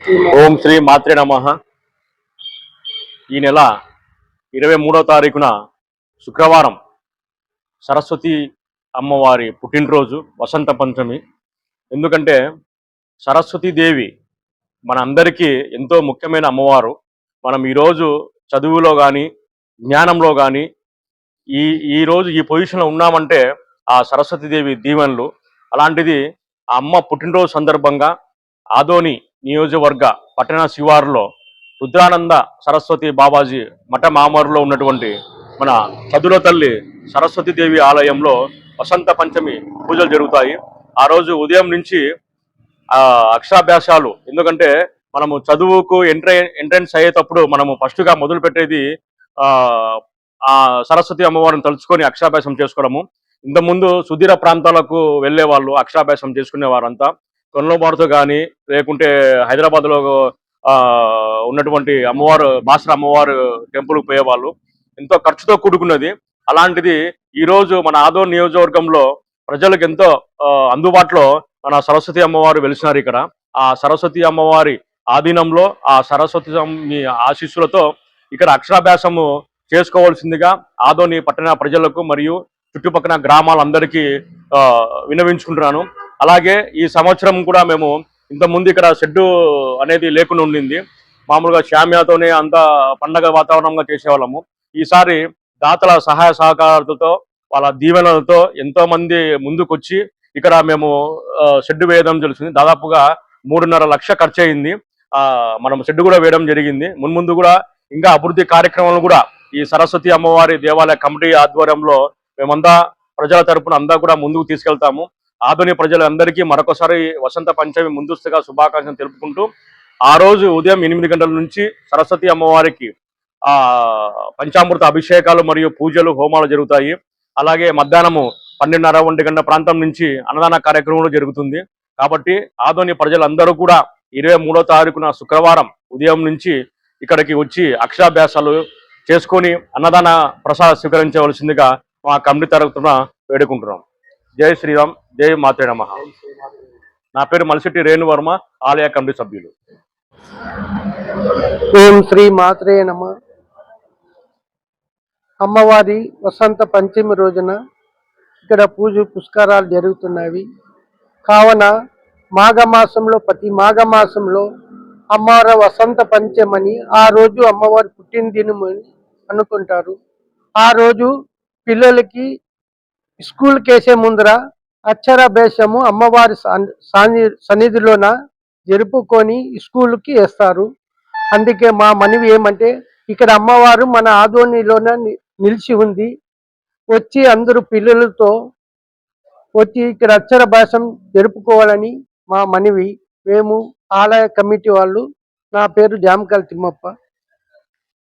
ఓం శ్రీ మాత్రే నమః. ఈ నెల 23వ తారీఖున శుక్రవారం సరస్వతి అమ్మవారి పుట్టినరోజు, వసంత పంచమి. ఎందుకంటే సరస్వతీదేవి మన అందరికీ ఎంతో ముఖ్యమైన అమ్మవారు. మనం ఈరోజు చదువులో కానీ, జ్ఞానంలో కానీ ఈరోజు ఈ పొజిషన్లో ఉన్నామంటే ఆ సరస్వతీదేవి దీవెనలు. అలాంటిది ఆ అమ్మ పుట్టినరోజు సందర్భంగా ఆదోని నియోజకవర్గ పట్టణ శివారులో రుద్రానంద సరస్వతి బాబాజీ మఠ మామూరులో ఉన్నటువంటి మన చదుల తల్లి సరస్వతీదేవి ఆలయంలో వసంత పంచమి పూజలు జరుగుతాయి. ఆ రోజు ఉదయం నుంచి అక్షరాభ్యాసాలు. ఎందుకంటే మనము చదువుకు ఎంట్రెన్స్ అయ్యేటప్పుడు మనము ఫస్ట్గా మొదలు పెట్టేది ఆ సరస్వతి అమ్మవారిని తలుచుకొని అక్షరాభ్యాసం చేసుకోవడము. ఇంతకుముందు సుదూర ప్రాంతాలకు వెళ్ళే వాళ్ళు అక్షరాభ్యాసం చేసుకునే వారంతా కొల్లబాడుతో కానీ, లేకుంటే హైదరాబాద్లో ఉన్నటువంటి అమ్మవారు బాసర అమ్మవారు టెంపుల్కి పోయేవాళ్ళు. ఎంతో ఖర్చుతో కూడుకున్నది. అలాంటిది ఈరోజు మన ఆదోని నియోజకవర్గంలో ప్రజలకు ఎంతో అందుబాటులో మన సరస్వతి అమ్మవారు వెలిసినారు. ఇక్కడ ఆ సరస్వతి అమ్మవారి ఆధీనంలో ఆ సరస్వతి ఆశీస్సులతో ఇక్కడ అక్షరాభ్యాసము చేసుకోవాల్సిందిగా ఆదోని పట్టణ ప్రజలకు మరియు చుట్టుపక్కల గ్రామాలందరికీ విన్నవించుకుంటున్నాను. అలాగే ఈ సంవత్సరం కూడా మేము ఇంతకుముందు ఇక్కడ షెడ్డు అనేది లేకుండా ఉండింది. మామూలుగా శామ్యాతోనే అంత పండగ వాతావరణంగా చేసేవాళ్ళము. ఈసారి దాతల సహాయ సహకారాలతో, వాళ్ళ దీవెనలతో ఎంతో మంది ముందుకొచ్చి ఇక్కడ మేము షెడ్డు వేయడం తెలిసింది. దాదాపుగా 3.5 లక్షలు ఖర్చు అయింది. మనం షెడ్డు కూడా వేయడం జరిగింది. మున్ముందు కూడా ఇంకా అభివృద్ధి కార్యక్రమాలు కూడా ఈ సరస్వతి అమ్మవారి దేవాలయ కమిటీ ఆధ్వర్యంలో మేమంతా ప్రజల తరపున అంతా కూడా ముందుకు తీసుకెళ్తాము. ఆధునిక ప్రజలందరికీ మరొకసారి వసంత పంచమి ముందస్తుగా శుభాకాంక్షలు తెలుపుకుంటూ, ఆ రోజు ఉదయం 8 గంటల నుంచి సరస్వతి అమ్మవారికి పంచామృత అభిషేకాలు మరియు పూజలు, హోమాలు జరుగుతాయి. అలాగే మధ్యాహ్నము 12:30, 1 గంట ప్రాంతం నుంచి అన్నదాన కార్యక్రమం జరుగుతుంది. కాబట్టి ఆధునిక ప్రజలందరూ కూడా 23వ తారీఖున శుక్రవారం ఉదయం నుంచి ఇక్కడికి వచ్చి అక్షరాభ్యాసాలు చేసుకొని అన్నదాన ప్రసాద స్వీకరించవలసిందిగా మా కమిటీ తరపున వేడుకుంటున్నాం. జై శ్రీరామ్, జై మాత్రే నమః. నా పేరు మలిశెట్టి రేణువర్మ, ఆలయ కమిటీ సభ్యులు. ఓం శ్రీ మాత్రే నమః. అమ్మవారి వసంత పంచమి రోజున ఇక్కడ పూజ పుష్కరాలు జరుగుతున్నవి. కావున మాఘమాసంలో ప్రతి మాఘమాసంలో అమ్మవారి వసంత పంచమని ఆ రోజు అమ్మవారి పుట్టినదినమని అనుకుంటారు. ఆ రోజు పిల్లలకి స్కూల్కి వేసే ముందర అక్షరాభ్యాసము అమ్మవారి సన్నిధిలోన జరుపుకొని స్కూల్కి వేస్తారు. అందుకే మా మనవి ఏమంటే, ఇక్కడ అమ్మవారు మన ఆదోనిలోన నిలిచి ఉంది. వచ్చి అందరూ పిల్లలతో వచ్చి ఇక్కడ అక్షరాభ్యాసం జరుపుకోవాలని మా మనవి. మేము ఆలయ కమిటీ వాళ్ళు. నా పేరు జామకాల తిమ్మప్ప.